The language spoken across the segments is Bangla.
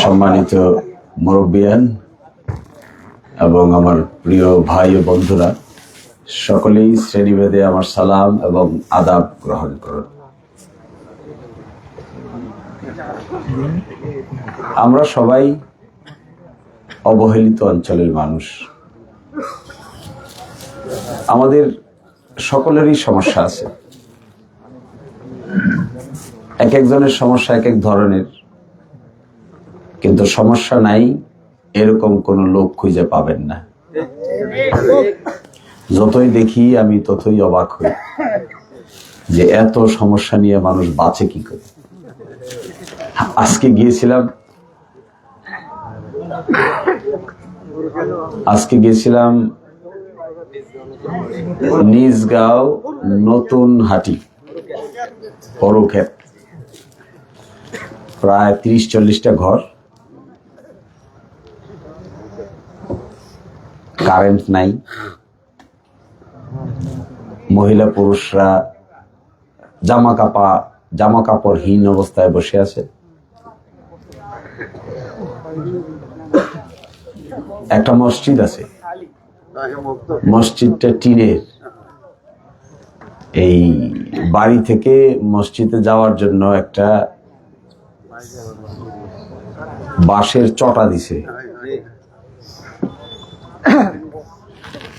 সম্মানিত মুরব্বিয়ান এবং আমার প্রিয় ভাই ও বন্ধুরা, সকলেই শ্রেণীভেদে আমার সালাম এবং আদাব গ্রহণ করুন। আমরা সবাই অবহেলিত অঞ্চলের মানুষ। আমাদের সকলেরই সমস্যা আছে। এক একজনের সমস্যা এক এক ধরনের, কিন্তু সমস্যা নাই এরকম কোনো লোক খুঁজে পাবেন না। যতই দেখি আমি ততই অবাক হই যে এত সমস্যা নিয়ে মানুষ বাঁচে কি করে। আজকে গিয়েছিলাম নিজগাঁও নতুন হাটি পরক্ষেত, প্রায় 30-40টা ঘর, কারেন্ট নাই, মহিলা পুরুষরা জামা কাপড়হীন অবস্থায় বসে আছে। একটা মসজিদ আছে, মসজিদটা টিনের। এই বাড়ি থেকে মসজিদে যাওয়ার জন্য একটা বাঁশের চটা দিছে,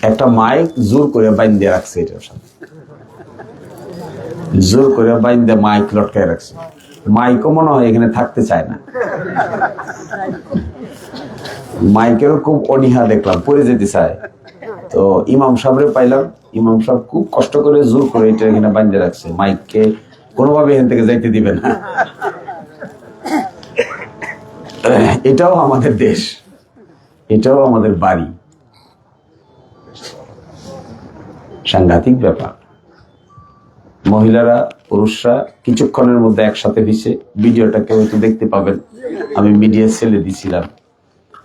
একটা মাইক জোর করে বাইন্ধে রাখছে, এটার সাথে জোর করে বাইন্ধে মাইক লটকায় রাখছে। মাইকও মনে হয় এখানে থাকতে চায় না, মাইকেরও খুব অনীহা দেখলাম, পড়ে যেতে চায়। তো ইমাম সাহেবরে পাইলাম, ইমাম সাহেব খুব কষ্ট করে জোর করে এটা এখানে বাইন্ধে রাখছে, মাইককে কোনোভাবে এখান থেকে যাইতে দিবে না। এটাও আমাদের দেশ, এটাও আমাদের বাড়ি। সাংঘাতিক ব্যাপার। মহিলারা পুরুষরা কিছুক্ষণের মধ্যে একসাথে ভিসে, ভিডিওটা কেউ একটু দেখতে পাবেন, আমি মিডিয়া সেলে দিছিলাম।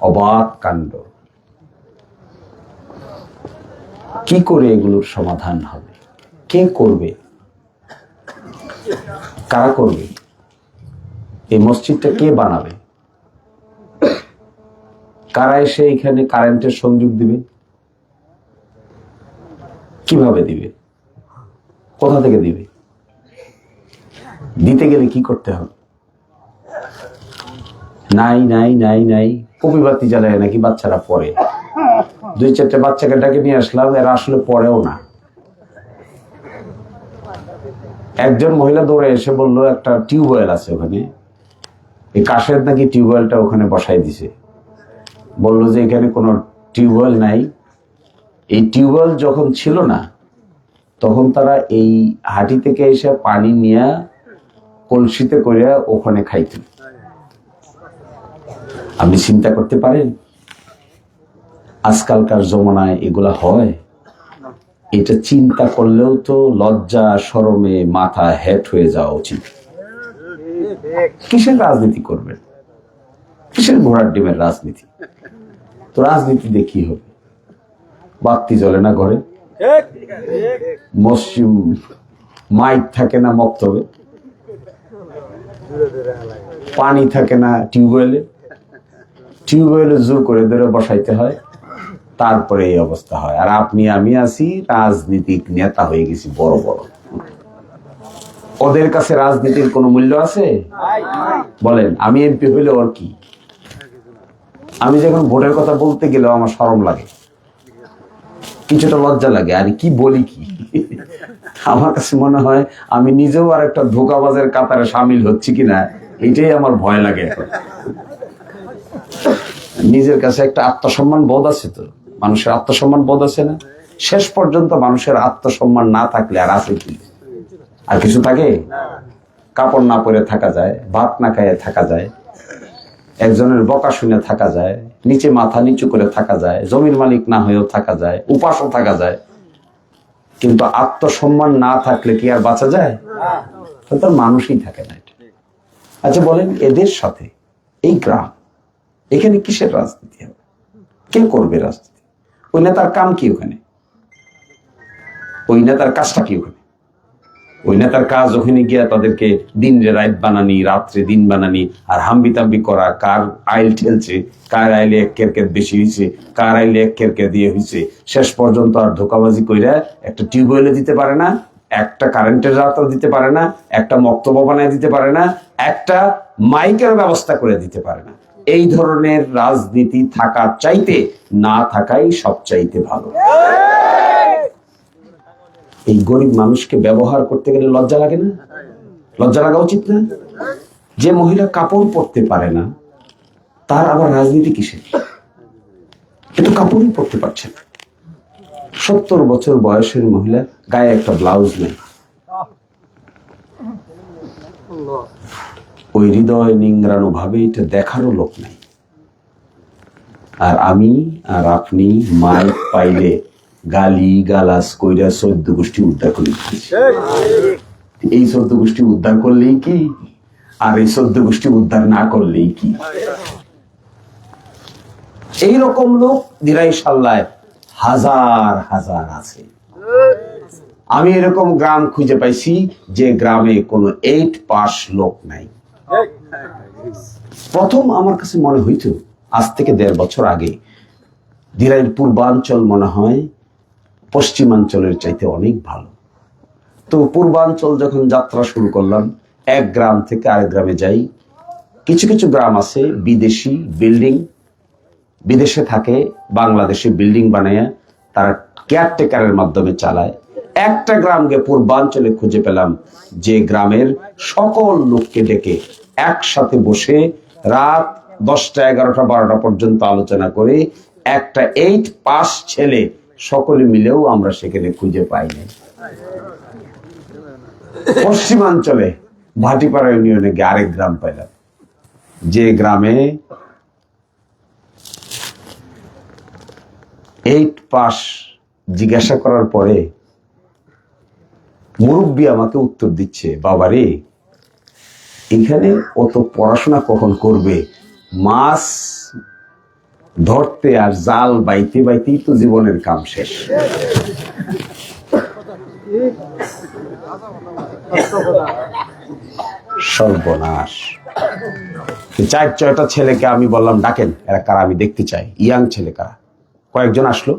অবাক কাণ্ড। কি করে এগুলোর সমাধান হবে? কে করবে? কারা করবে? এই মসজিদটা কে বানাবে? কারা এসে এখানে কারেন্টের সংযোগ দিবে? কিভাবে দিবে? কোথা থেকে দিবে? দিতে গেলে কি করতে হবে? নাই নাই নাই নাই কপিবাতি জ্বালায় নাকি বাচ্চারা পড়ে। 2-4টা বাচ্চাকে ডাকে নিয়ে আসলাম, এরা আসলে পড়েও না। একজন মহিলা দৌড়ে এসে বললো একটা টিউবওয়েল আছে ওখানে, এই কাশের নাকি টিউবওয়েলটা ওখানে বসাই দিছে। বললো যে এখানে কোনো টিউবওয়েল নাই। এই টিউবওয়েল যখন ছিল না, তখন তারা এই হাটি থেকে এসে পানি নিয়ে কলসিতে করে ওখানে খাইতেন। আপনি চিন্তা করতে পারেন আজকালকার জমানায় এগুলা হয়? এটা চিন্তা করলেও তো লজ্জা শরমে মাথা হেট হয়ে যাওয়া উচিত। কিসের রাজনীতি করবেন? কিসের ঘোড়ার ডিমের রাজনীতি? তো রাজনীতি দিয়ে কি হবে? বাতি জ্বলে না ঘরে, মসজিদ মাইক থাকে না মক্তবে, পানি থাকে না টিউবওয়েলে, টিউবওয়েলে জোর করে ধরে বসাইতে হয়, তারপরে এই অবস্থা হয়। আর আপনি আমি আছি রাজনীতিক নেতা হয়ে গেছি বড় বড়। ওদের কাছে রাজনীতির কোনো মূল্য আছে? বলেন, আমি এমপি হইলে ওর কি? আমি যখন ভোটের কথা বলতে গেলেও আমার শরম লাগে, কিছুটা লজ্জা লাগে। আর কি বলি কি, আমার কাছে মনে হয় আমি নিজেও আর একটা ধোঁকাবাজের কাতারে সামিল হচ্ছি কিনা, এটাই আমার ভয় লাগে এখন। নিজের কাছে একটা আত্মসম্মান বোধ আছে, তো মানুষের আত্মসম্মান বোধ আছে না? শেষ পর্যন্ত মানুষের আত্মসম্মান না থাকলে আর আছে কি? আর কিছু থাকে? কাপড় না পরে থাকা যায়, ভাত না খাইয়ে থাকা যায়, একজনের বকা শুনে থাকা যায়, নিচে মাথা নিচু করে থাকা যায়, জমির মালিক না হয়েও থাকা যায়, উপাসও থাকা যায়। কিন্তু আত্মসম্মান না থাকলে কি আর বাঁচা যায়? তার মানুষই থাকে না। আচ্ছা বলেন, এদের সাথে এই গ্রাম, এখানে কিসের রাজনীতি হবে? কে করবে রাজনীতি? ওই নেতার কাম কি ওখানে? ওই নেতার কাজটা কি ওখানে? ওই নেতার কাজ ওখানে গিয়া তাদেরকে দিন রাত বানানি, রাত্রে দিন বানানি, আর হাম্বি তাম্বি করা, কার আইল ঠেলছে, কার আইলে এক কেরকের বেশি হয়েছে, কার আইলে এক কেরকের দিয়ে হয়েছে, শেষ পর্যন্ত আর ধোকাবাজি কইরা একটা টিউবওয়েলে দিতে পারে না, একটা কারেন্টের রাতও দিতে পারে না, একটা মক্তব্য বানায় দিতে পারে না, একটা মাইকের ব্যবস্থা করে দিতে পারে না। এই ধরনের রাজনীতি থাকার চাইতে না থাকাই সবচাইতে ভালো। এই গরিব মানুষকে ব্যবহার করতে গেলে লজ্জা লাগে না? লজ্জা লাগা উচিত না? যে মহিলা কাপড় পরতে পারে না তার আবার রাজনীতি কিসের? কিন্তু কাপড়ই পরতে পারছে না। 70 বছর বয়সের মহিলা, গায়ে একটা ব্লাউজ নেই। ওই হৃদয় নিংড়ানো ভাবে এটা দেখারও লোক নেই। আর আমি আর আপনি মাইক পাইলে গালি গালাস কইরা 14 গোষ্ঠী উদ্ধার করে দিচ্ছি। এই 14 গোষ্ঠী উদ্ধার করলেই কি, আর এই 14 গোষ্ঠী উদ্ধার না করলেই কি? এইরকম লোক দিরাই সাল্লায় হাজার হাজার আছে। আমি এরকম গ্রাম খুঁজে পাইছি যে গ্রামে কোনো 8 পাস লোক নাই। প্রথম আমার কাছে মনে হইতো আজ থেকে 1.5 বছর আগে দিরাইয়ের পূর্বাঞ্চল মনে হয় পশ্চিমাঞ্চলের চাইতে অনেক ভালো। তো পূর্বাঞ্চল যখন যাত্রা শুরু করলাম, এক গ্রাম থেকে আরেক গ্রামে যাই, কিছু কিছু গ্রাম আছে বিদেশি বিল্ডিং, বিদেশে থাকে, বাংলাদেশে বিল্ডিং বানায় তারা কেয়ারটেকারের মাধ্যমে চালায়। একটা গ্রামকে পূর্বাঞ্চলে খুঁজে পেলাম যে গ্রামের সকল লোককে ডেকে একসাথে বসে রাত 10টা 11টা 12টা পর্যন্ত আলোচনা করে একটা 8 পাস ছেলে সকলে মিলেও আমরা সেখানে খুঁজে পাইনি। পশ্চিমাঞ্চলে ভাটিপাড়া ইউনিয়নে গিয়ে আরেক গ্রাম পাইলাম যে গ্রামে 8 পাস জিজ্ঞাসা করার পরে মুরব্বী আমাকে উত্তর দিচ্ছে, বাবারে এখানে অত পড়াশোনা কখন করবে? মাছ ধরতে আর জাল বাইতে বাইতেই তো জীবনের কাম শেষ। সর্বনাশ। 4-6টা ছেলেকে আমি বললাম ডাকেন, এরা কারা আমি দেখতে চাই, ইয়াং ছেলে কারা। কয়েকজন আসলো,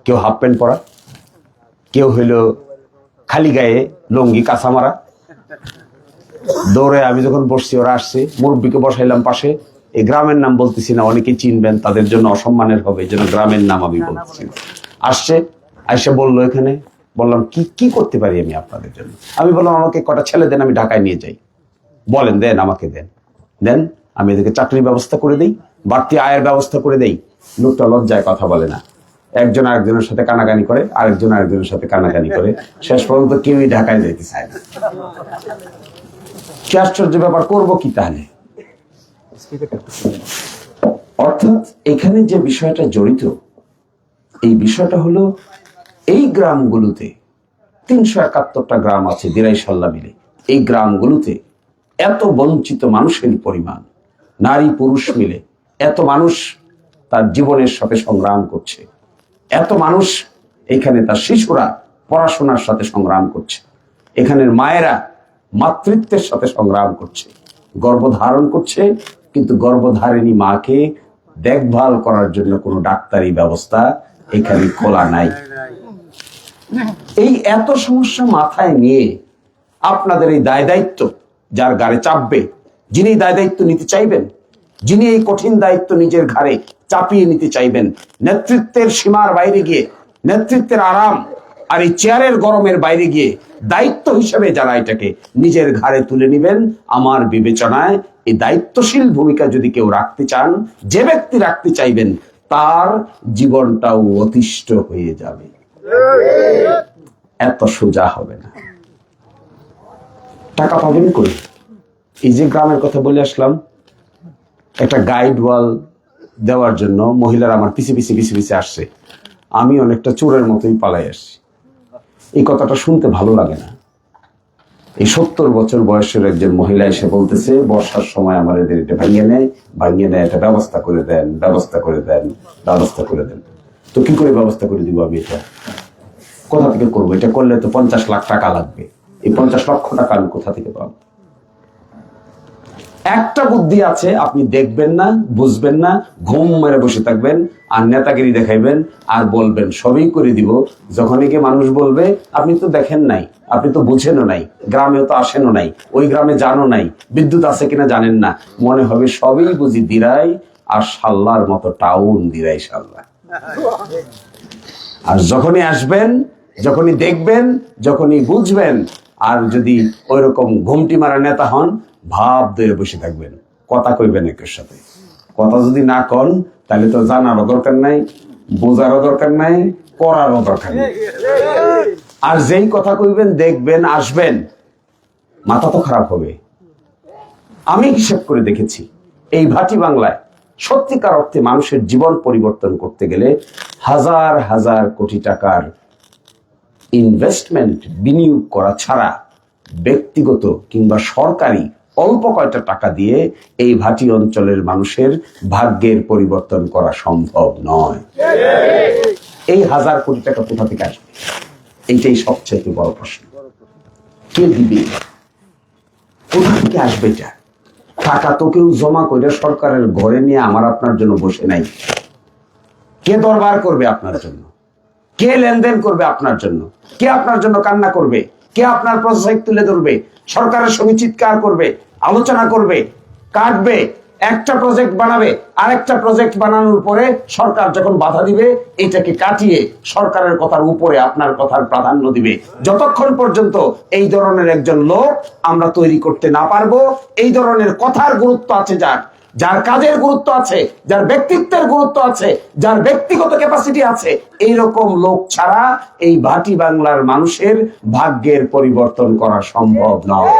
কেউ হাফ প্যান্ট পরা, কেউ হইলো খালি গায়ে লঙ্গি কাঁচা মারা। দৌড়ে আমি যখন বসছি ওরা আসছে, মুরব্বীকে বসাইলাম পাশে। এই গ্রামের নাম বলতেছি না, অনেকে চিনবেন, তাদের জন্য অসম্মানের হবে, এই জন্য গ্রামের নাম আমি বলতেছি। আসছে, আইসা বললো এখানে। বললাম কি কি করতে পারি আমি আপনাদের জন্য? আমি বললাম আমাকে কটা ছেলে দেন, আমি ঢাকায় নিয়ে যাই। বলেন, দেন আমাকে দেন, দেন আমি এদেরকে চাকরির ব্যবস্থা করে দেই, বাড়তি আয়ের ব্যবস্থা করে দেই। লোকটা লজ্জায় কথা বলে না, একজন আরেকজনের সাথে কানাকানি করে, আরেকজন আরেকজনের সাথে কানাকানি করে, শেষ পর্যন্ত কেউই ঢাকায় যেতে চায় না। কি আশ্চর্য ব্যাপার, করবো কি তাহলে? অর্থাৎ এখানে যে বিষয়টা জড়িত, এই বিষয়টা হলো এই গ্রামগুলোতে 371টা গ্রাম আছে দিরাই সাল্লা মিলে। এই গ্রামগুলোতে এত বঞ্চিত মানুষের পরিমাণ, নারী পুরুষ মিলে এত মানুষ তার জীবনের সাথে সংগ্রাম করছে, এত মানুষ এখানে, তার শিশুরা পড়াশোনার সাথে সংগ্রাম করছে, এখানের মায়েরা মাতৃত্বের সাথে সংগ্রাম করছে, গর্ভধারণ করছে, কিন্তু গর্ভধারিণী মাকে দেখভাল করার জন্য কোনো ডাক্তারি ব্যবস্থা এখানে খোলা নাই। এই এত সমস্যা মাথায় নিয়ে আপনাদের এই দায় দায়িত্ব যার ঘাড়ে চাপবে, যিনি দায় দায়িত্ব নিতে চাইবেন, যিনি এই কঠিন দায়িত্ব নিজের ঘাড়ে চাপিয়ে নিতে চাইবেন, নেতৃত্বের সীমার বাইরে গিয়ে, নেতৃত্বের আরাম আর এই চেয়ারের গরমের বাইরে গিয়ে দায়িত্ব হিসেবে যারা এটাকে নিজের ঘাড়ে তুলে নেবেন, আমার বিবেচনায় এই দায়িত্বশীল ভূমিকা যদি কেউ রাখতে চান, যে ব্যক্তি রাখতে চাইবেন, তার জীবনটাও অতিষ্ঠ হয়ে যাবে। এত সোজা হবে না। টাকা পাবেন কই? এই যে গ্রামের কথা বলে আসলাম, একটা গাইড ওয়াল দেওয়ার জন্য মহিলারা আমার পিছে পিছে পিছে পিছে আসছে, আমি অনেকটা চোরের মতোই পালাই আসছি। এই কথাটা শুনতে ভালো লাগে না। এই 70 বছর বয়সের একজন মহিলা এসে বলতেছে, বর্ষার সময় আমার এদের এটা ভাঙিয়ে নেয়, এটা ব্যবস্থা করে দেন, ব্যবস্থা করে দেন, ব্যবস্থা করে দেন। তো কি করে ব্যবস্থা করে দিব আমি? এটা কোথা থেকে করবো? এটা করলে তো 50 লাখ টাকা লাগবে। এই 50 লক্ষ টাকা আমি কোথা থেকে পাবো? একটা বুদ্ধি আছে, আপনি দেখবেন না, বুঝবেন না, ঘুম মেরে বসে থাকবেন আর নেতাগিরি দেখাইবেন আর বলবেন সবই করে দিব। যখনই কি মানুষ বলবে আপনি তো দেখেন নাই, আপনি তো বুঝেনও নাই, গ্রামেও তো আসেনও নাই, ওই গ্রামে জানো নাই, বিদ্যুৎ আছে কিনা জানেন না, মনে হবে সবই বুঝি দিরাই আর সাল্লার মতো টাউন দিরাই সাল্লা। আর যখনই আসবেন, যখনই দেখবেন, যখনই বুঝবেন, আর যদি ওইরকম ঘুমটি মারা নেতা হন, ভাব ধরে বসে থাকবেন, কথা কইবেন একের সাথে। কথা যদি না কন তাহলে তো জানারও দরকার নাই, বোঝারও দরকার নাই, করারও দরকার নেই। আর যেই কথা কইবেন, দেখবেন, আসবেন, মাথা তো খারাপ হবে। আমি হিসেব করে দেখেছি এই ভাটি বাংলায় সত্যিকার অর্থে মানুষের জীবন পরিবর্তন করতে গেলে হাজার হাজার কোটি টাকার ইনভেস্টমেন্ট, বিনিয়োগ করা ছাড়া ব্যক্তিগত কিংবা সরকারি অল্প কয়টা টাকা দিয়ে এই ভাটি অঞ্চলের মানুষের ভাগ্যের পরিবর্তন করা সম্ভব নয়। এই হাজার কোটি টাকা কোথা থেকে আসবে? এইটাই সবচেয়ে বড় প্রশ্ন। কে দিবে? কোথা থেকে আসবে? এটা টাকা তো কেউ জমা করে সরকারের ঘরে নিয়ে আমার আপনার জন্য বসে নাই। কে দরবার করবে আপনার জন্য? কে লেনদেন করবে আপনার জন্য? কে আপনার জন্য কান্না করবে? কে আপনার প্রজেক্ট তুলে ধরবে? সরকারের সঙ্গে চিৎকার করবে, আলোচনা করবে, কাটবে, একটা প্রজেক্ট বানাবে, আরেকটা প্রজেক্ট বানানোর পরে সরকার যখন বাধা দিবে, এটাকে কাটিয়ে সরকারের কথার উপরে আপনার কথার প্রাধান্য দিবে। যতক্ষণ পর্যন্ত এই ধরনের একজন লোক আমরা তৈরি করতে না পারবো, এই ধরনের কথার গুরুত্ব আছে যার, যার কাজের গুরুত্ব আছে, যার ব্যক্তিত্বের গুরুত্ব আছে, যার ব্যক্তিগত ক্যাপাসিটি আছে, এইরকম লোক ছাড়া এই ভাটি বাংলার মানুষের ভাগ্যের পরিবর্তন করা সম্ভব নয়।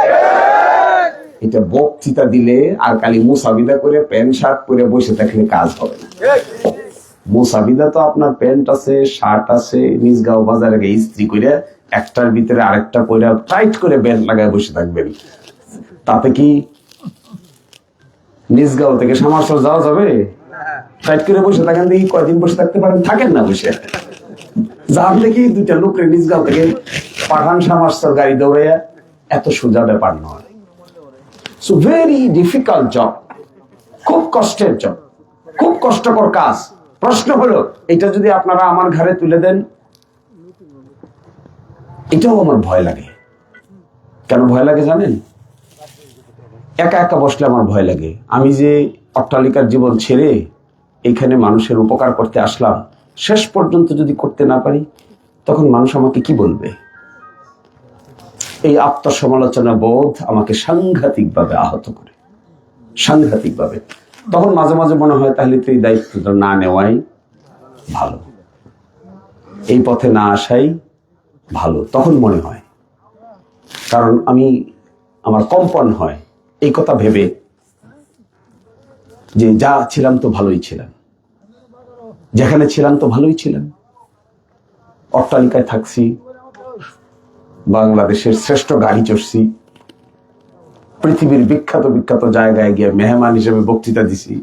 এটা বক্তৃতা দিলে আর খালি মুসাবিদা করে প্যান্ট শার্ট পরে বসে থাকলে কাজ হবে না। মুসাবিদা তো আপনার প্যান্ট আছে, শার্ট আছে, নিজগাঁও বাজারে গিয়ে ইস্ত্রি করে একটার ভিতরে আরেকটা পরে টাইট করে বেল্ট লাগায় বসে থাকবেন। তাতে কি নিজগাঁও থেকে সামারসর যাওয়া যাবে? টাইট করে বসে থাকেন, দেখি কয়দিন বসে থাকতে পারেন? থাকেন না বসে। যার দেখি দুইটা লোকের নিজগাঁও থেকে পাঠান সামারসর গাড়ি দৌড়াইয়া, এত সোজা ব্যাপার নয়। সো ভেরি ডিফিকাল্ট জব, খুব কষ্টের জব, খুব কষ্টকর কাজ। প্রশ্ন হলো, এটা যদি আপনারা আমার ঘরে তুলে দেন, এটাও আমার ভয় লাগে। কেন ভয় লাগে জানেন? একা একা বসলে আমার ভয় লাগে। আমি যে অট্টালিকার জীবন ছেড়ে এখানে মানুষের উপকার করতে আসলাম, শেষ পর্যন্ত যদি করতে না পারি, তখন মানুষ আমাকে কি বলবে? এই আত্মসমালোচনা বোধ আমাকে সাংঘাতিকভাবে আহত করে, সাংঘাতিকভাবে। তখন মাঝে মাঝে মনে হয় তাহলে তো এই দায়িত্বটা না নেওয়াই ভালো, এই পথে না আসাই ভালো। তখন মনে হয়, কারণ আমার কম্পন হয় এই কথা ভেবে যে যা ছিলাম তো ভালোই ছিলাম, যেখানে ছিলাম তো ভালোই ছিলাম, অট্টালিকায় থাকছি, বাংলাদেশের শ্রেষ্ঠ গাড়ি চড়ছি, পৃথিবীর বিখ্যাত বিখ্যাত জায়গায় গিয়ে মেহমান হিসেবে বক্তৃতা দিছি।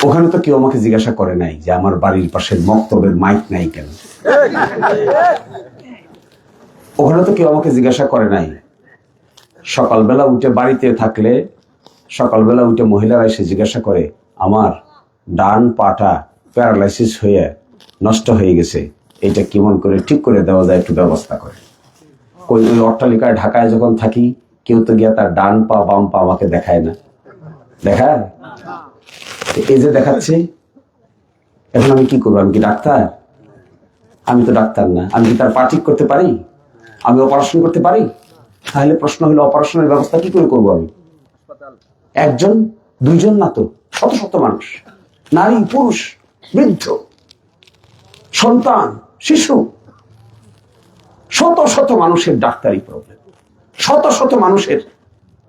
ওখানে তো কেউ আমাকে জিজ্ঞাসা করে নাই যে আমার বাড়ির পাশের মক্তবের মাইক নাই কেন। ওখানে তো কেউ আমাকে জিজ্ঞাসা করে নাই। সকালবেলা উঠে বাড়িতে থাকলে সকালবেলা উঠে মহিলারা এসে জিজ্ঞাসা করে, আমার ডান পাটা প্যারালাইসিস হয়ে নষ্ট হয়ে গেছে, এটা কেমন করে ঠিক করে দেওয়া যায়, একটু ব্যবস্থা করে। ওই অট্টালিকায় ঢাকায় যখন থাকি, কেউ তো গিয়া তার ডান পা বাম পা আমাকে দেখায় না, দেখায়? এই যে দেখাচ্ছে, এখন আমি কি করবো? আমি কি ডাক্তার? আমি তো ডাক্তার না। আমি কি তার পা ঠিক করতে পারি? আমি অপারেশন করতে পারি? তাহলে প্রশ্ন হলো, অপারেশনের ব্যবস্থা কি করে করবো আমি? একজন দুইজন না তো, শত শত মানুষ, নারী পুরুষ বৃদ্ধ সন্তান শিশু, শত শত মানুষের ডাক্তারি প্রবলেম, শত শত মানুষের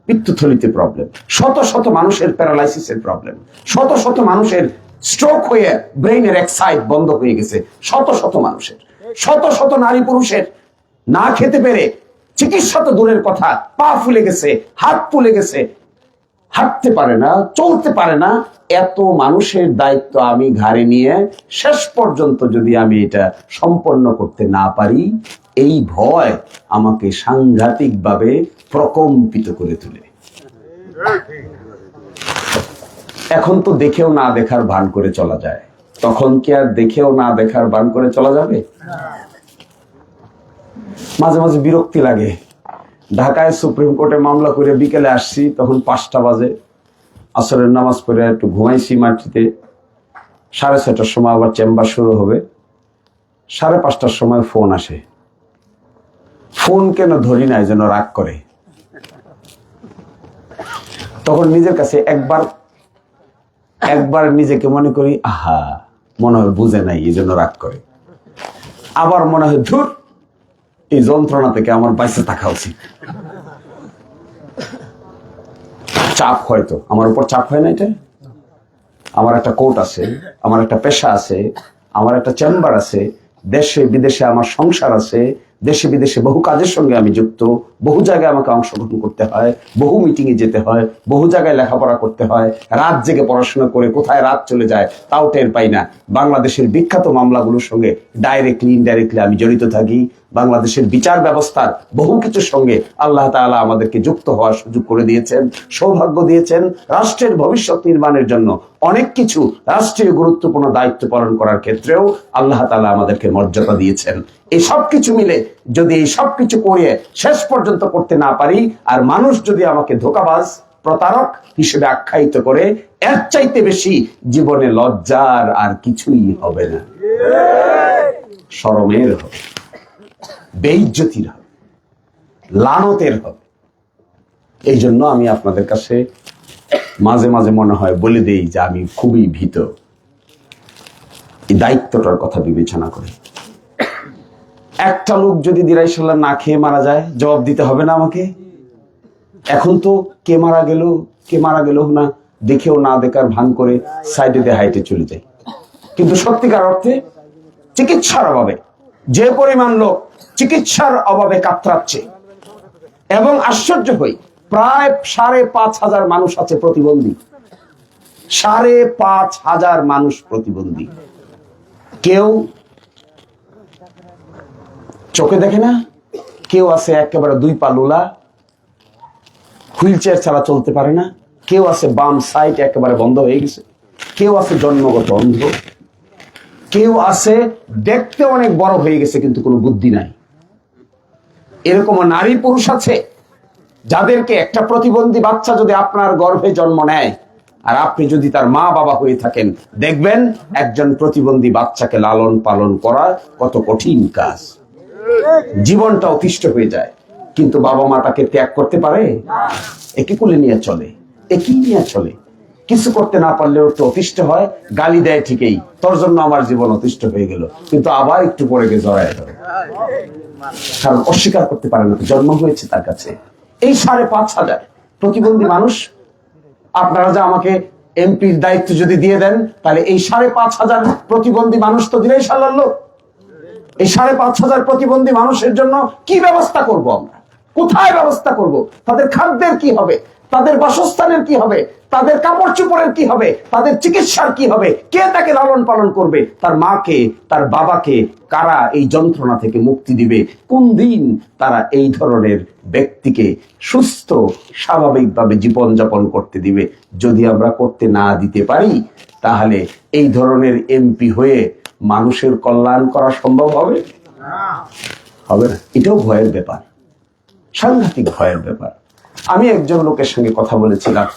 পিত্তথলিতে প্রবলেম, শত শত মানুষের প্যারালাইসিসের প্রবলেম, শত শত মানুষের স্ট্রোক হয়ে ব্রেইনের এক সাইড বন্ধ হয়ে গেছে, শত শত মানুষের, শত শত নারী পুরুষের না খেতে পেরে চিকিৎসা তো দূরের কথা, পা ফুলে গেছে, হাত ফুলে গেছে, হাঁটতে পারে না, চলতে পারে না, এত মানুষের দায়িত্ব আমি ঘাড়ে নিয়ে শেষ পর্যন্ত যদি আমি এটা সম্পন্ন করতে না পারি, এই ভয় আমাকে সাংঘাতিকভাবে প্রকম্পিত করে তোলে। এখন তো দেখেও না দেখার ভান করে চলা যায়, তখন কি আর দেখেও না দেখার ভান করে চলা যাবে? মাঝে মাঝে বিরক্তি লাগে। ঢাকায় সুপ্রিম কোর্টে মামলা করে বিকেলে আসছি, তখন 5টা বাজে, আসরের নামাজ পড়ে একটু ঘুমাইছি মাটিতে। 6:30টার সময় আবার চেম্বার শুরু হবে। 5:30টার সময় ফোন আসে। ফোন কেন ধরি নাই যেন রাগ করে। তখন নিজের কাছে একবার নিজেকে মনে করি, আহা, মনে হয় বুঝে নাই এই জন্য রাগ করে। আবার মনে হয় ধুর, এই যন্ত্রণা থেকে আমার বাইসে থাকা উচিত। চাপ হয়তো আমার উপর চাপ হয় না। এটা আমার একটা কোর্ট আছে, আমার একটা পেশা আছে, আমার একটা চেম্বার আছে, দেশে বিদেশে আমার সংসার আছে, দেশে বিদেশে বহু কাজের সঙ্গে আমি যুক্ত, বহু জায়গায় আমাকে অংশগ্রহণ করতে হয়, বহু মিটিং এ যেতে হয়, বহু জায়গায় লেখাপড়া করতে হয়, রাত জেগে পড়াশোনা করে কোথায় রাত চলে যায় তাও টের পাই না। বাংলাদেশের বিখ্যাত মামলাগুলোর সঙ্গে ডাইরেক্টলি ইনডাইরেক্টলি আমি জড়িত থাকি। বাংলাদেশের বিচার ব্যবস্থার বহু কিছুর সঙ্গে আল্লাহ তাআলা আমাদেরকে যুক্ত হওয়ার সুযোগ করে দিয়েছেন, সৌভাগ্য দিয়েছেন। রাষ্ট্রের ভবিষ্যৎ নির্মাণের জন্য অনেক কিছু রাষ্ট্রীয় গুরুত্বপূর্ণ দায়িত্ব পালন করার ক্ষেত্রেও আল্লাহ তাআলা আমাদেরকে মর্যাদা দিয়েছেন। এই সব কিছু মিলে যদি এই সব কিছু করে শেষ পর্যন্ত করতে না পারি, আর মানুষ যদি আমাকে ধোঁকাবাজ, প্রতারক হিসেবে আখ্যায়িত করে, এর চাইতে বেশি জীবনে লজ্জার আর কিছুই হবে না। শরমের হবে, বেইজ্জতির হবে, লানতের হবে। এই জন্য আমি আপনাদের কাছে মাঝে মাঝে মনে হয় বলে দেই যে আমি খুবই ভীত এই দায়িত্বটার কথা বিবেচনা করি। একটা লোক যদি দিরাইশাল্লাহ না খেয়ে মারা যায়, জবাব দিতে হবে না আমাকে? এখন তো কে মারা গেল না দেখেও না দেখার ভান করে সাইডে দিয়ে হাইটে চলে যায়। কিন্তু সত্যিকার অর্থে চিকিৎসার অভাবে যে পরিমাণ লোক চিকিৎসার অভাবে কাতরাচ্ছে, এবং আশ্চর্য হই, প্রায় 5,500 মানুষ আছে প্রতিবন্ধী। 5,500 মানুষ প্রতিবন্ধী। কেউ চোখে দেখে না, কেউ আছে একেবারে 2 পা লোলা, হুইল চেয়ার ছাড়া চলতে পারে না, কেউ আছে বাম সাইড একেবারে বন্ধ হয়ে গেছে, কেউ আছে জন্মগত অন্ধ, কেউ আছে দেখতে অনেক বড় হয়ে গেছে কিন্তু কোনো বুদ্ধি নাই। এরকম নারী পুরুষ আছে যাদেরকে একটা প্রতিবন্ধী বাচ্চা যদি আপনার গর্ভে জন্ম নেয়, আর আপনি যদি তার মা বাবা হয়ে থাকেন, দেখবেন একজন প্রতিবন্ধী বাচ্চাকে লালন পালন করা কত কঠিন কাজ। জীবনটা অতিষ্ঠ হয়ে যায়, কিন্তু বাবা মা তাকে ত্যাগ করতে পারে? একে কোলে নিয়ে চলে, একই নিয়ে চলে। কিছু করতে না পারলেও তো অতিষ্ঠ হয়, গালি দেয় ঠিকই, তোর জন্য আমার জীবন অতিষ্ঠ হয়ে গেল, কিন্তু আবার একটু পরে গিয়ে জড়ায় ধরে, কারণ অস্বীকার করতে পারে না, জন্ম হয়েছে তার কাছে। এই 5,500 প্রতিবন্ধী মানুষ, আপনারা যে আমাকে এমপির দায়িত্ব যদি দিয়ে দেন, তাহলে এই 5,500 প্রতিবন্ধী মানুষ তো দিলেই সাল্লাহ লোক। এই 5,500 প্রতিবন্ধী মানুষের জন্য কি ব্যবস্থা করব আমরা? কোথায় ব্যবস্থা করব? তাদের খাদ্যের কি হবে? তাদের বাসস্থানের কি হবে? তাদের কাপড় চোপড়ের কি হবে? তাদের চিকিৎসার কি হবে? কে তাকে লালন পালন করবে? তার মাকে, তার বাবাকে কারা এই যন্ত্রণা থেকে মুক্তি দিবে? কোন দিন তারা এই ধরনের ব্যক্তিকে সুস্থ স্বাভাবিকভাবে জীবনযাপন করতে দিবে? যদি আমরা করতে না দিতে পারি, তাহলে এই ধরনের এমপি হয়ে মানুষের কল্যাণ করা সম্ভব হবে না। এটাও ভয়ের ব্যাপার, সাংঘাতিক ভয়ের ব্যাপার। আমি একজন লোকের সঙ্গে কথা বলেছিলাম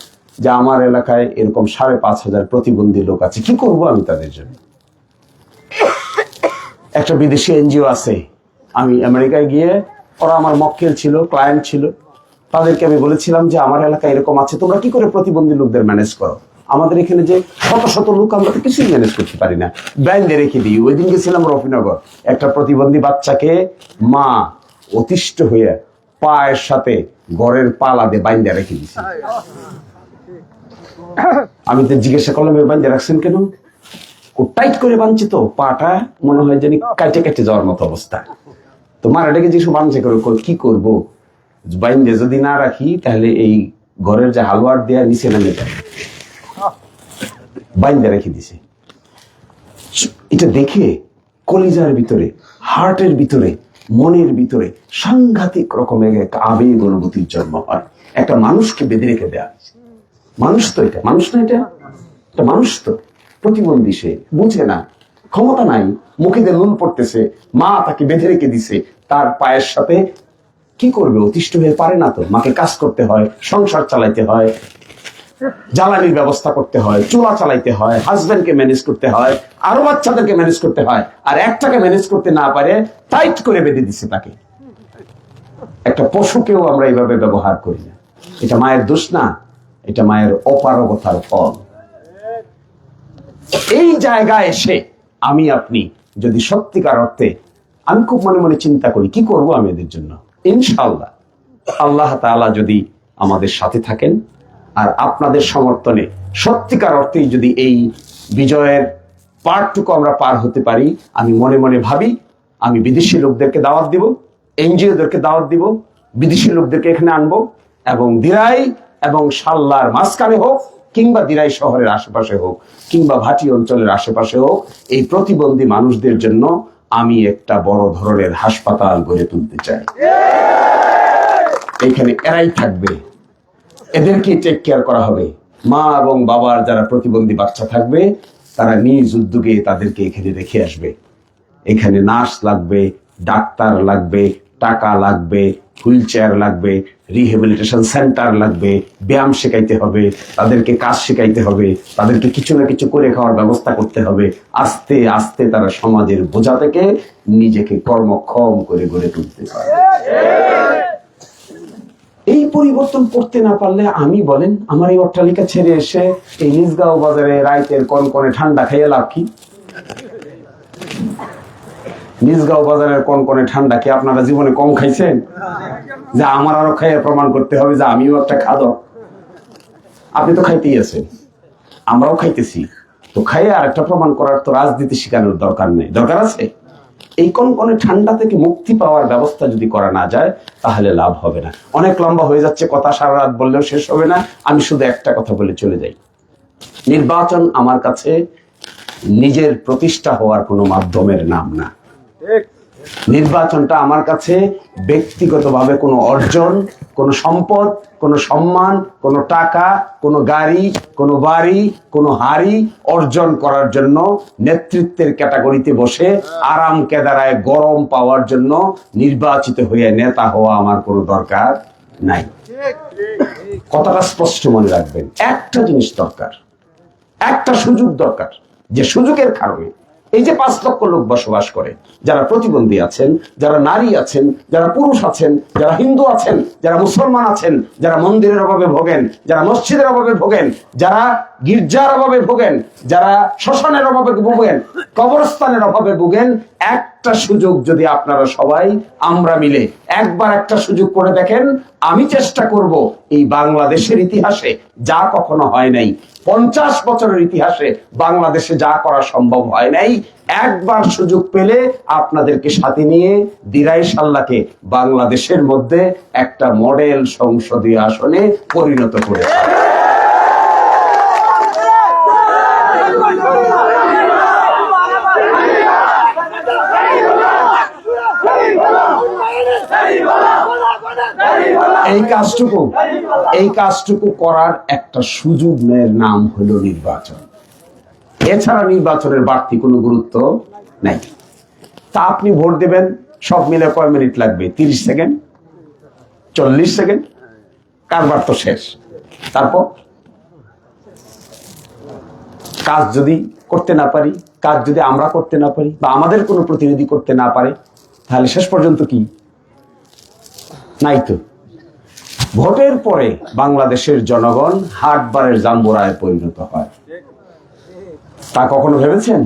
যে আমার এলাকায় এরকম 5,500 প্রতিবন্ধী লোক আছে, কি করব আমি তাদের জন্য? একটা বিদেশি এনজিও আছে, আমি আমেরিকায় গিয়ে, ওরা আমার মক্কেল ছিল, ক্লায়েন্ট ছিল, তাদেরকে আমি বলেছিলাম যে আমার এলাকায় এরকম আছে, তোমরা কি করে প্রতিবন্ধী লোকদের ম্যানেজ করো? আমাদের এখানে যে শত শত লোক, আমরা তো কিছুই ম্যানেজ করতে পারি না, ব্যান্ডে রেখে দিই। ওই দিন গেছিলাম রফিনগর, একটা প্রতিবন্ধী বাচ্চাকে মা অতিষ্ঠ হয়ে পায়ের সাথে ঘরের পালা দিয়ে বাইন্দা রেখে দিয়েছি। আমি তো জিজ্ঞাসা করলাম, বাইন্দা রাখছেন কেন? ও টাইট করে বাঁধছে, তো পাটা মনে হয় জানি কাটে কেটে যাওয়ার মতো অবস্থা। তো মারাটাকে যেসব বাঁধছে করে, কি করবো, বাইন্দে যদি না রাখি তাহলে এই ঘরের যে হালুয়ার দেয়া নিচে নামে যায়, বাইন্দা রেখে দিছে। এটা দেখে কলিজার ভিতরে, হার্টের ভিতরে, মনের ভিতরে সাংঘাতিক রকমের একটা আবেগ অনুভূতির জন্ম হয়। একটা মানুষকে বেঁধে রেখে দেয়া। মানুষ তো এটা, মানুষ না এটা, একটা মানুষ তো প্রতিবন্ধী, সে বুঝে না, ক্ষমতা নাই, মুখে দিয়ে নুন পড়তেছে, মা তাকে বেঁধে রেখে দিছে তার পায়ের সাথে। কি করবে, অতিষ্ঠ হয়ে পারে না তো, মাকে কাজ করতে হয়, সংসার চালাইতে হয়, জ্বালানির ব্যবস্থা করতে হয়, চুলা চালাইতে হয়, হাজবেন্ডকে ম্যানেজ করতে হয়, আরো বাচ্চাদেরকে ম্যানেজ করতে হয়, আর একটাকে ম্যানেজ করতে না পারে টাইট করে বেঁধে দিচ্ছে তাকে। একটা পশুকেও আমরা এইভাবে ব্যবহার করি না। এটা মায়ের দোষ না, এটা মায়ের অপারগতার ফল। এই জায়গায় এসে আমি আপনি যদি সত্যিকার অর্থে, আমি খুব মনে মনে চিন্তা করি কি করব আমি এদের জন্য। ইনশাআল্লাহ আল্লাহ তাআলা যদি আমাদের সাথে থাকেন আর আপনাদের সমর্থনে সত্যিকার অর্থেই যদি এই বিজয়ের পার্টটুকু আমরা পার হতে পারি, আমি মনে মনে ভাবি আমি বিদেশি লোকদেরকে দাওয়াত দিব, এনজিওদেরকে দাওয়াত দিব, বিদেশি লোকদেরকে এখানে আনবো, এবং দিরাই এবং সাল্লার মাঝখানে হোক, কিংবা দিরাই শহরের আশেপাশে হোক, কিংবা ভাটি অঞ্চলের আশেপাশে হোক, এই প্রতিবন্ধী মানুষদের জন্য আমি একটা বড় ধরনের হাসপাতাল গড়ে তুলতে চাই। এখানে এরাই থাকবে, এদেরকে টেক কেয়ার করা হবে। মা এবং বাবার যারা প্রতিবন্ধী বাচ্চা থাকবে তারা নিজ উদ্যোগে তাদেরকে এখানে রেখে আসবে। এখানে নার্স লাগবে, ডাক্তার লাগবে, টাকা লাগবে, হুইল চেয়ার লাগবে, রিহেবিলিটেশন সেন্টার লাগবে, ব্যায়াম শেখাইতে হবে, তাদেরকে কাজ শেখাইতে হবে, তাদেরকে কিছু না কিছু করে খাওয়ার ব্যবস্থা করতে হবে। আস্তে আস্তে তারা সমাজের বোঝা থেকে নিজেকে কর্মক্ষম করে গড়ে তুলতে পারে। এই পরিবর্তন করতে না পারলে আমি বলেন আমার এই অট্টালিকা ছেড়ে এসে এই নিজগাঁও বাজারে রাইতের কনকনে ঠান্ডা খাইয়ে লাভ কি? নিজগাঁও বাজারের কনকনে ঠান্ডা কি আপনারা জীবনে কম খাইছেন? যে আমার আরো খাইয়ে প্রমাণ করতে হবে যে আমিও একটা খাদক। আপনি তো খাইতেই আছেন, আমরাও খাইতেছি, তো খাইয়ে আর একটা প্রমাণ করার তো রাজনীতি শিখানোর দরকার নেই। দরকার আছে? এই কনকনে ঠান্ডা থেকে মুক্তি পাওয়ার ব্যবস্থা যদি করা না যায় তাহলে লাভ হবে না। অনেক লম্বা হয়ে যাচ্ছে কথা, সারা রাত বললেও শেষ হবে না। আমি শুধু একটা কথা বলে চলে যাই। নির্বাচন আমার কাছে নিজের প্রতিষ্ঠা হওয়ার কোনো মাধ্যমের নাম না। নির্বাচনটা আমার কাছে ব্যক্তিগতভাবে কোনো অর্জন, কোনো সম্পদ, কোনো সম্মান, কোনো টাকা, কোনো গাড়ি, কোনো বাড়ি, কোনো হাড়ি অর্জন করার জন্য নেতৃত্বের ক্যাটাগরিতে বসে আরাম কেদারায় গরম পাওয়ার জন্য নির্বাচিত হয়ে নেতা হওয়া আমার কোনো দরকার নাই। কথাটা স্পষ্ট মনে রাখবেন। একটা জিনিস দরকার, একটা সুযোগ দরকার, যে সুযোগের কারণে এই যে 5 লক্ষ লোক বসবাস করে, যারা প্রতিবন্ধী আছেন, যারা নারী আছেন, যারা পুরুষ আছেন, যারা হিন্দু আছেন, যারা মুসলমান আছেন, যারা মন্দিরের অভাবে ভোগেন, যারা মসজিদের অভাবে ভোগেন, যারা গির্জার অভাবে ভোগেন, যারা শ্মশানের অভাবে ভোগেন, কবরস্থানের অভাবে ভোগেন, একটা সুযোগ যদি আপনারা সবাই আমরা মিলে একবার একটা সুযোগ করে দেখেন, আমি চেষ্টা করব এই বাংলাদেশের ইতিহাসে যা কখনো হয় নাই, 50 বছরের ইতিহাসে বাংলাদেশে যা করা সম্ভব হয় নাই, একবার সুযোগ পেলে আপনাদেরকে সাথে নিয়ে দিরাই সাল্লাকে বাংলাদেশের মধ্যে একটা মডেল সংসদীয় আসনে পরিণত করে। এই কাজটুকু করার একটা সুযোগের নাম হলো নির্বাচন। এছাড়া নির্বাচনের বাড়তি কোনো গুরুত্ব নাই। তা আপনি ভোট দেবেন, সব মিলে কয় মিনিট লাগবে? 30 সেকেন্ড, 40 সেকেন্ড, কারবার তো শেষ। তারপর কাজ যদি করতে না পারি, কাজ যদি আমরা করতে না পারি বা আমাদের কোনো প্রতিনিধি করতে না পারে, তাহলে শেষ পর্যন্ত কি নাই তো। ভোটের পরে বাংলাদেশের জনগণ হাটবারের জাম্বুরায় পরিণত হয়। তা কখনো ভেবেছেন?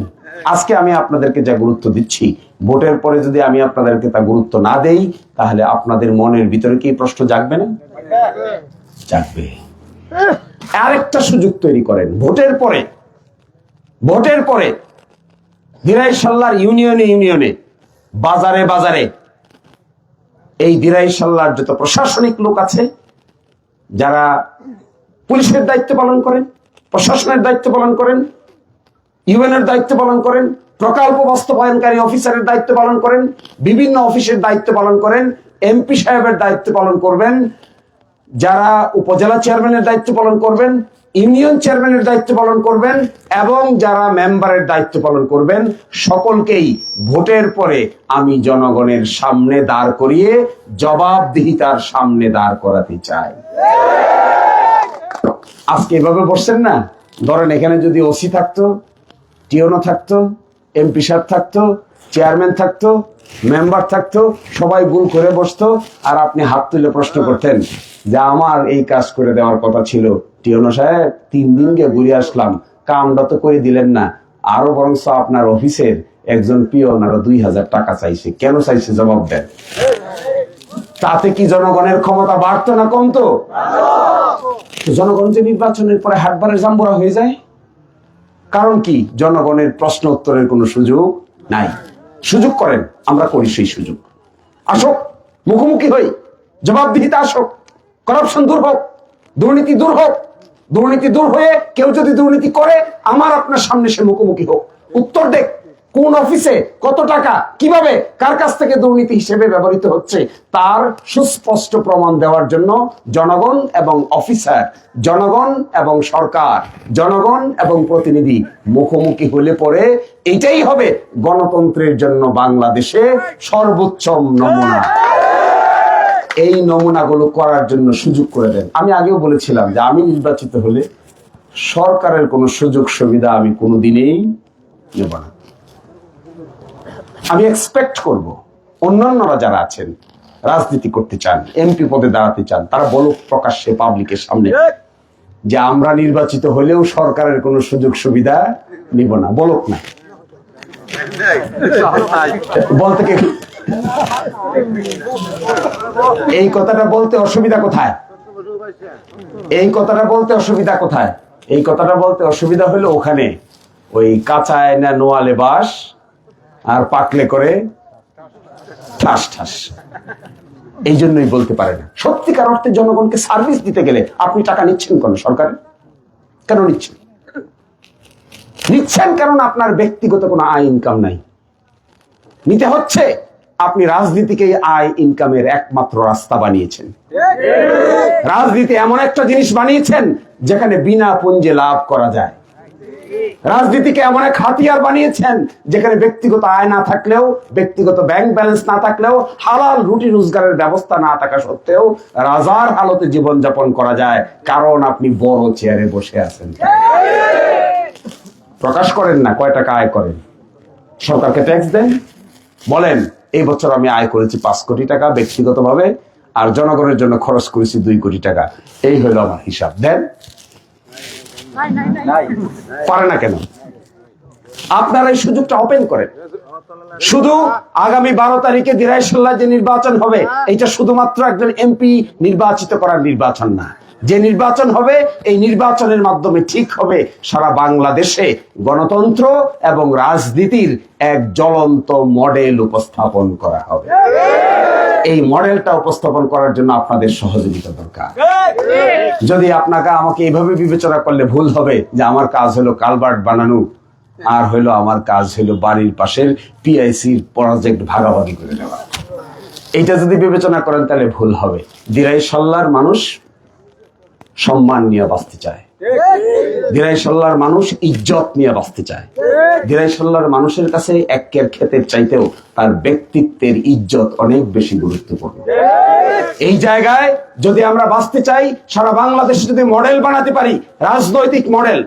আজকে আমি আপনাদেরকে যা গুরুত্ব দিচ্ছি, ভোটের পরে যদি আমি আপনাদেরকে তা গুরুত্ব না দেই, তাহলে আপনাদের মনের ভিতরে কি প্রশ্ন জাগবে না? জাগবে। আরেকটা সুযোগ তৈরি করেন ভোটের পরে দিরাই সাল্লার ইউনিয়নে বাজারে এই দিরাই সাল্লার যত প্রশাসনিক লোক আছে যারা পুলিশের দায়িত্ব পালন করেন, প্রশাসনের দায়িত্ব পালন করেন, ইউএনের দায়িত্ব পালন করেন, প্রকল্প বাস্তবায়নকারী অফিসারের দায়িত্ব পালন করেন, বিভিন্ন অফিসের দায়িত্ব পালন করেন, এমপি সাহেবের দায়িত্ব পালন করবেন, যারা উপজেলা চেয়ারম্যানের দায়িত্ব পালন করবেন, ইউনিয়ন চেয়ারম্যানের দায়িত্ব পালন করবেন এবং যারা মেম্বারের দায়িত্ব পালন করবেন, সকলকেই ভোটের পরে আমি জনগণের সামনে দাঁড় করিয়ে জবাবদিহিতার সামনে দাঁড় করাতে চাই। আজকে এভাবে বসছেন না, ধরেন এখানে যদি ওসি থাকতো, টিওনো থাকতো, এমপি সাহেব থাকতো, চেয়ারম্যান থাকতো, মেম্বার থাকতো, সবাই গুল করে বসতো, আর আপনি হাত তুলে প্রশ্ন করতেন যে আমার এই কাজ করে দেওয়ার কথা ছিল, টিওনো সাহেব 3 দিন গিয়ে ঘুরে আসলাম, কামটা তো করে দিলেন না, আরো বরং আপনার অফিসের একজন পিওন আরো 2000 টাকা চাইছে, কেন চাইছে জবাব দেন। তাতে কি জনগণের ক্ষমতা বাড়তো না কমতো? জনগণ যে নির্বাচনের পরে হাটবারের জাম্বুরা হয়ে যায়, কারণ কি? জনগণের প্রশ্ন উত্তরের কোনো সুযোগ নাই। সুযোগ করেন, আমরা করি সেই সুযোগ। আসুক, মুখোমুখি হই, জবাবদিহিতা আসুক, করাপশন দূর হোক, দুর্নীতি দূর হোক, দুর্নীতি দূর হয়ে কেউ যদি দুর্নীতি করে আমার আপনার সামনে সে মুখোমুখি হোক, উত্তর দেখ কোন অফিসে কত টাকা কিভাবে কার কাছ থেকে দুর্নীতি হিসেবে ব্যবহৃত হচ্ছে তার সুস্পষ্ট প্রমাণ দেওয়ার জন্য জনগণ এবং অফিসার, জনগণ এবং সরকার, জনগণ এবং প্রতিনিধি মুখোমুখি হলে পরে এটাই হবে গণতন্ত্রের জন্য বাংলাদেশে সর্বোচ্চ নমুনা। এই নমুনাগুলো করার জন্য সুযোগ করে দেন। আমি আগেও বলেছিলাম যে আমি নির্বাচিত হলে সরকারের কোনো সুযোগ সুবিধা আমি কোনোদিনই নেব না। আমি এক্সপেক্ট করব অন্যান্যরা যারা আছেন রাজনীতি করতে চান, এমপি পদে দাঁড়াতে চান, তারা বলুক প্রকাশ্যে পাবলিকের সামনে যে আমরা নির্বাচিত হলেও সরকারের কোনো সুযোগ সুবিধা নিব না, বলুক না। বলতে কে এই কথাটা বলতে অসুবিধা কোথায়? এই কথাটা বলতে অসুবিধা কোথায়? এই কথাটা বলতে অসুবিধা হলো ওখানে ওই কাঁচায় না নোয়ালে বাস আর পাকলে করে ঠাস ঠাস, এই জন্যই বলতে পারে না। সত্যিকার অর্থে জনগণকে সার্ভিস দিতে গেলে আপনি টাকা নিচ্ছেন কেন? সরকার কেন নিচ্ছেন? নিচ্ছেন কারণ আপনার ব্যক্তিগত কোনো আয় ইনকাম নাই, নিতে হচ্ছে আপনি রাজনীতিকে আয় ইনকামের একমাত্র রাস্তা বানিয়েছেন। রাজনীতি এমন একটা জিনিস বানিয়েছেন যেখানে বিনা পুঞ্জে লাভ করা যায়। রাজনীতিকে এমন এক হাতিয়ার বানিয়েছেন যেখানে ব্যক্তিগত আয় না থাকলেও, ব্যক্তিগত ব্যাংক ব্যালেন্স না থাকলেও, হালাল রুটি রোজগারের ব্যবস্থা না থাকা সত্ত্বেও রাজার হালতে জীবনযাপন করা যায়, কারণ আপনি বড় চেয়ারে বসে আছেন। প্রকাশ করেন না কয় টাকা আয় করেন, সরকারকে ট্যাক্স দেন, বলেন এই বছর আমি আয় করেছি 5 কোটি টাকা ব্যক্তিগতভাবে, আর জনগণের জন্য খরচ করেছি 2 কোটি টাকা, এই হলো আমার হিসাব। দেন, পারে না কেন? আপনারা এই সুযোগটা ওপেন করেন। শুধু আগামী 12 তারিখে দিরাইশুল্লাহ যে নির্বাচন হবে, এটা শুধুমাত্র একজন এমপি নির্বাচিত করার নির্বাচন না। যে নির্বাচন হবে, এই নির্বাচনের মাধ্যমে ঠিক হবে সারা বাংলাদেশে গণতন্ত্র এবং রাজনীতির এক জ্বলন্ত মডেল উপস্থাপন করা হবে। এই মডেলটা উপস্থাপন করার জন্য আপনাদের সহযোগিতা দরকার। যদি আপনাকে আমাকে এইভাবে বিবেচনা করলে ভুল হবে যে আমার কাজ হলো কালভার্ট বানানো, আর হলো আমার কাজ হলো বাড়ির পাশের পিআইসির প্রজেক্ট ভাগাভাগি করে নেওয়া। এইটা যদি বিবেচনা করেন তাহলে ভুল হবে। দিরাইশুল্লাহর মানুষ সম্মান নিয়ে বাঁচতে চায়, দিরাইশুল্লাহর মানুষ ইজ্জত নিয়ে বাঁচতে চায়। দিরাইশুল্লাহর মানুষের কাছে একের ক্ষেতের চাইতেও তার ব্যক্তিত্বের ইজ্জত অনেক বেশি গুরুত্বপূর্ণ। এই জায়গায় যদি আমরা বাঁচতে চাই, সারা বাংলাদেশে যদি মডেল বানাতে পারি, রাজনৈতিক মডেল,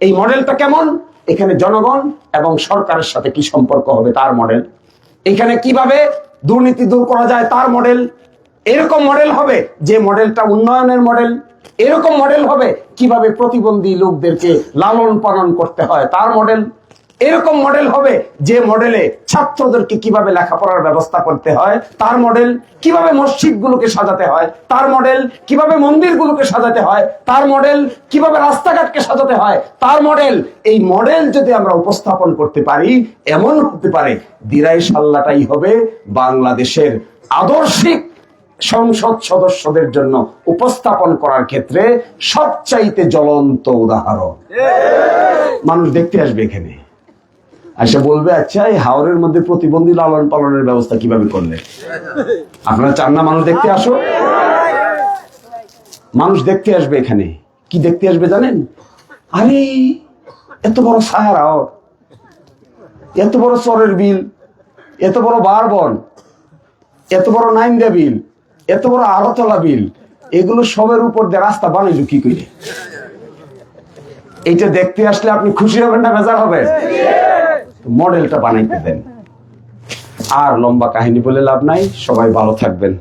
এই মডেলটা কেমন? এখানে জনগণ এবং সরকারের সাথে কি সম্পর্ক হবে তার মডেল, এখানে কিভাবে দুর্নীতি দূর করা যায় তার মডেল। এরকম মডেল হবে যে মডেলটা উন্নয়নের মডেল। এরকম মডেল হবে কিভাবে প্রতিবন্ধী লোকদেরকে লালন পালন করতে হয় তার মডেল। এরকম মডেল হবে যে মডেলে ছাত্রদেরকে কিভাবে লেখাপড়ার ব্যবস্থা করতে হয় তার মডেল, কিভাবে মসজিদগুলোকে সাজাতে হয় তার মডেল, কিভাবে মন্দিরগুলোকে সাজাতে হয় তার মডেল, কিভাবে রাস্তাঘাটকে সাজাতে হয় তার মডেল। এই মডেল যদি আমরা উপস্থাপন করতে পারি, এমন হতে পারে দিরাইশুল্লাহটাই হবে বাংলাদেশের আদর্শিক সংসদ সদস্যদের জন্য উপস্থাপন করার ক্ষেত্রে সবচাইতে জ্বলন্ত উদাহরণ। মানুষ দেখতে আসবে এখানে, আচ্ছা বলবে, আচ্ছা এই হাওরের মধ্যে প্রতিবন্ধী লালন পালনের ব্যবস্থা কিভাবে করলে? আপনারা চান না মানুষ দেখতে আসো? মানুষ দেখতে আসবে এখানে। কি দেখতে আসবে জানেন? আরে এত বড় সাহারা, এত বড় চরের বিল, এত বড় বারবন, এত বড় নাইন্দা বিল, এত বড় আরতলা বিল, এগুলো সবের উপর দিয়ে রাস্তা বানাইল কি করে? এইটা দেখতে আসলে আপনি খুশি হবেন না বেজার হবেন? মডেলটা বানাইতে দেন। আর লম্বা কাহিনী বলে লাভ নাই। সবাই ভালো থাকবেন,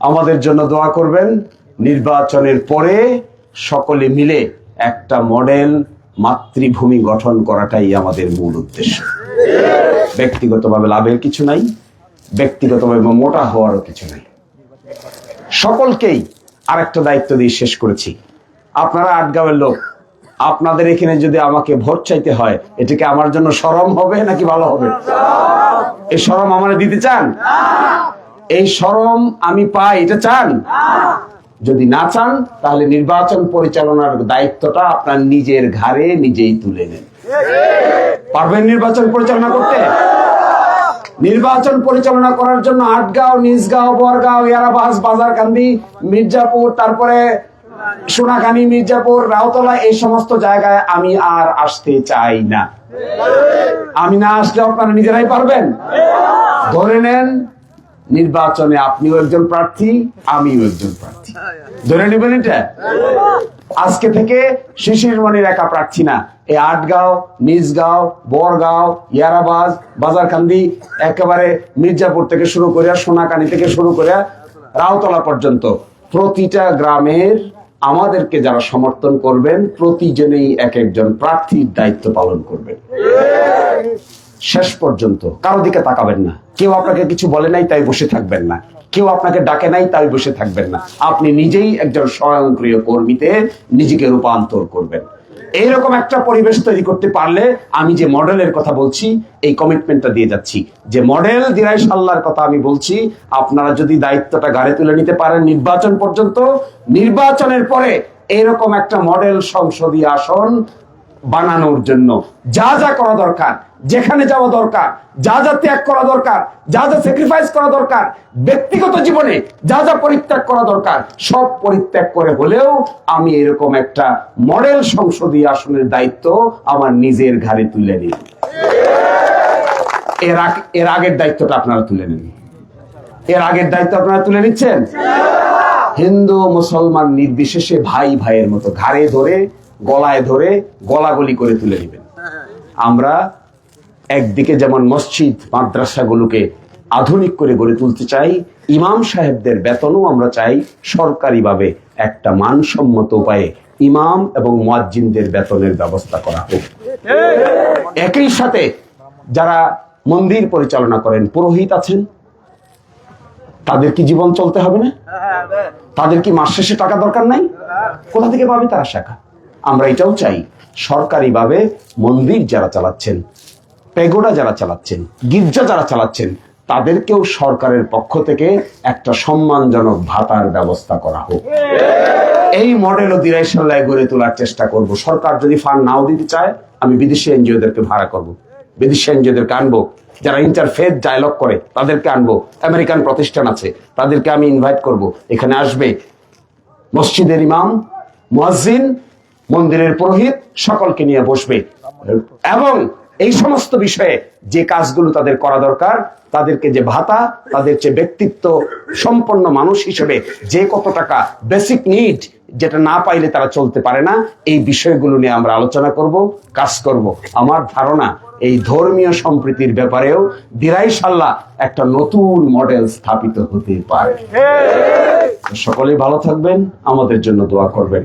আমাদের জন্য দোয়া করবেন। নির্বাচনের পরে সকলে মিলে একটা মডেল মাতৃভূমি গঠন করাটাই আমাদের মূল উদ্দেশ্য। ব্যক্তিগতভাবে লাভের কিছু নাই, ব্যক্তিগতভাবে মোটা হওয়ারও কিছু নাই। সকলকেই আরেকটা দায়িত্ব দিয়ে শেষ করেছি। আপনারা আটগাঁওয়ের লোক, আপনাদের এখানে যদি আমাকে ভোট চাইতে হয়, এটাকে আমার জন্য শরম হবে নাকি ভালো হবে? এই শরম আমার দিতে চান? এই শরম আমি পাই, এটা চান? যদি না চান তাহলে নির্বাচন পরিচালনার দায়িত্বটা আপনার নিজের ঘাড়ে নিজেই তুলে নেন। পারবেন নির্বাচন পরিচালনা করতে? নির্বাচন পরিচালনা করার জন্য আটগাঁও, নিজগাঁও, বরগাঁও, ইয়ারাবাজ, বাজারকান্দি, মির্জাপুর, তারপরে সোনাখানী, মির্জাপুর, রাউতলা, এই সমস্ত জায়গায় আমি আর আসতে চাই না। আমি না আসলে আপনারা নিজেরাই পারবেন। ধরে নেন নির্বাচনে আপনিও একজন প্রার্থী, আমিও একজন প্রার্থী। ধরে নেবেন এটা? আজকে থেকে শিশির মনির একা প্রার্থী না। এই আটগাঁও, নিজগাঁও, বরগাঁও, ইয়ারাবাজ, বাজারকান্দি, একেবারে মির্জাপুর থেকে শুরু করে, সোনাকানী থেকে শুরু করে রাউতলা পর্যন্ত প্রতিটা গ্রামের আমাদেরকে যারা সমর্থন করবেন, প্রতিজনেই এক একজন প্রার্থীর দায়িত্ব পালন করবেন। শেষ পর্যন্ত কারো দিকে তাকাবেন না। কেউ আপনাকে কিছু বলে নাই তাই বসে থাকবেন না, কেউ আপনাকে ডাকে নাই তাই বসে থাকবেন না। আপনি নিজেই একজন স্বয়ংক্রিয় কর্মীতে নিজেকে রূপান্তর করবেন। এইরকম একটা পরিবেশ তৈরি করতে পারলে, আমি যে মডেলের কথা বলছি, এই কমিটমেন্টটা দিয়ে যাচ্ছি যে মডেল দিরাই সাল্লার কথা আমি বলছি, আপনারা যদি দায়িত্বটা ঘাড়ে তুলে নিতে পারেন নির্বাচন পর্যন্ত, নির্বাচনের পরে এরকম একটা মডেল সংসদীয় আসন বানানোর জন্য যা যা করা দরকার, যেখানে যাওয়া দরকার, যা যা ত্যাগ করা দরকার, যা যা স্যাক্রিফাইস করা দরকার, ব্যক্তিগত জীবনে যা যা পরিত্যাগ করা দরকার, সব পরিত্যাগ করে হলেও আমি এরকম একটা মডেল সংসদীয় আসনের দায়িত্ব আমার নিজের ঘাড়ে তুলে নিই। এর আগের দায়িত্বটা আপনারা তুলে নিন। এর আগের দায়িত্ব আপনারা তুলে নিচ্ছেন? হিন্দু মুসলমান নির্বিশেষে ভাই ভাইয়ের মতো ঘাড়ে ধরে, গলায় ধরে, গলাগলি করে তুলে নেবেন। আমরা একদিকে যেমন মসজিদ মাদ্রাসাগুলোকে আধুনিক করে গড়ে তুলতে চাই, ইমাম সাহেবদের বেতনও আমরা চাই সরকারিভাবে একটা মানসম্মত উপায়ে ইমাম এবং মুয়াজ্জিনদের বেতনের ব্যবস্থা করা হোক। একই সাথে যারা মন্দির পরিচালনা করেন, পুরোহিত আছেন, তাদের কি জীবন চলতে হবে না? তাদের কি মাস শেষে টাকা দরকার নাই? কোথা থেকে পাবে তারা টাকা? আমরা এটাও চাই সরকারিভাবে মন্দির যারা চালাচ্ছেন, পেগোডা যারা চালাচ্ছেন, গির্জা যারা চালাচ্ছেন, তাদেরকেও সরকারের পক্ষ থেকে একটা সম্মানজনক ভাতার ব্যবস্থা করা হোক। এই মডেলও দিরাই সাল্লায় গড়ে তোলার চেষ্টা করব। সরকার যদি ফান্ড নাও দিতে চায়, আমি বিদেশি এনজিওদেরকে ভাড়া করব, বিদেশি এনজিওদেরকে আনবো, যারা ইন্টারফেথ ডায়ালগ করে তাদেরকে আনবো। আমেরিকান প্রতিষ্ঠান আছে, তাদেরকে আমি ইনভাইট করব, এখানে আসবে। মসজিদের ইমাম, মুয়াজ্জিন, মন্দিরের পুরোহিত সকলকে নিয়ে বসবে এবং এই সমস্ত বিষয়ে যে কাজগুলো তাদের করা দরকার, তাদেরকে যে ভাতা, তাদের যে ব্যক্তিত্ব সম্পন্ন মানুষ হিসেবে যে কত টাকা বেসিক নিড, যেটা না পাইলে তারা চলতে পারে না, এই বিষয়গুলো নিয়ে আমরা আলোচনা করব, কাজ করব। আমার ধারণা এই ধর্মীয় সম্প্রীতির ব্যাপারেও দিরাই সাল্লাহ একটা নতুন মডেল স্থাপিত হতে পারে। সকলেই ভালো থাকবেন, আমাদের জন্য দোয়া করবেন।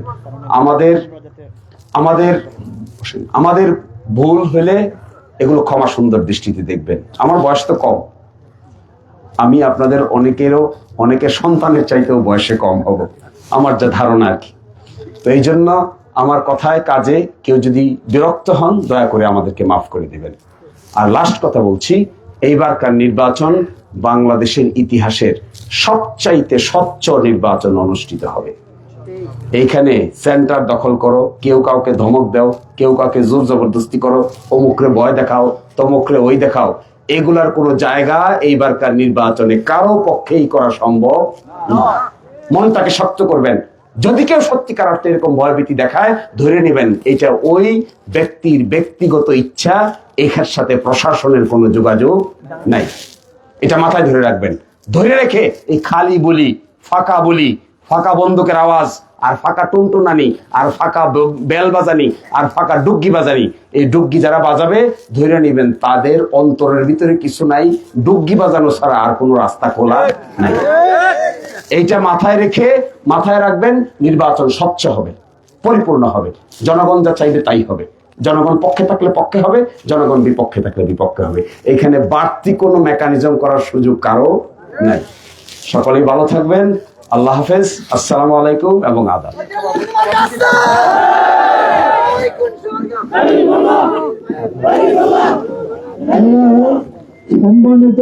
আমাদের ভুল হলে এগুলো ক্ষমা সুন্দর দৃষ্টিতে দেখবেন। আমার বয়স তো কম, আমি আপনাদের অনেকের সন্তানের চাইতেও বয়সে কম হব, আমার যা ধারণা আর কি। তো এই জন্য আমার কথায় কাজে কেউ যদি বিরক্ত হন, দয়া করে আমাদেরকে মাফ করে দিবেন। আর লাস্ট কথা বলছি, এইবারকার নির্বাচন বাংলাদেশের ইতিহাসের সবচাইতে স্বচ্ছ নির্বাচন অনুষ্ঠিত হবে। এইখানে সেন্টার দখল করো, কেউ কাউকে ধমক দাও, কেউ কাউকে জোর জবরদস্তি করো, অমুকরে ভয় দেখাও, তমুকরে ওই দেখাও, এগুলার কোনো জায়গা এইবারকার নির্বাচনে কারো পক্ষেই করা সম্ভব না। মনটাকে শক্ত করবেন। যদি কেউ সত্যিকার অর্থে এরকম ভয়ভীতি দেখায়, ধরে নেবেন এটা ওই ব্যক্তির ব্যক্তিগত ইচ্ছা, এখার সাথে প্রশাসনের কোনো যোগাযোগ নাই। এটা মাথায় ধরে রাখবেন। ধরে রেখে এই খালি বলি, ফাঁকা বলি, ফাঁকা বন্দুকের আওয়াজ, আর ফাঁকা টুনটুনানি, আর ফাঁকা বেল বাজানি, আর ফাঁকা ডুগ্গি বাজানি, এই ডুগ্গি যারা বাজাবে ধরে নিবেন তাদের অন্তরের ভিতরে কিছু নাই, ডুগ্গি বাজানো ছাড়া আর কোনো রাস্তা খোলা নাই। এইটা মাথায় রেখে মাথায় রাখবেন, নির্বাচন স্বচ্ছ হবে, পরিপূর্ণ হবে, জনগণ যা চাইবে তাই হবে, জনগণ পক্ষে থাকলে পক্ষে হবে, জনগণ বিপক্ষে থাকলে বিপক্ষে হবে। এখানে বাড়তি কোনো মেকানিজম করার সুযোগ কারো নাই। সকলেই ভালো থাকবেন। আল্লাহ হাফেজ, আসসালামু আলাইকুম এবং আদাব। সম্মানিত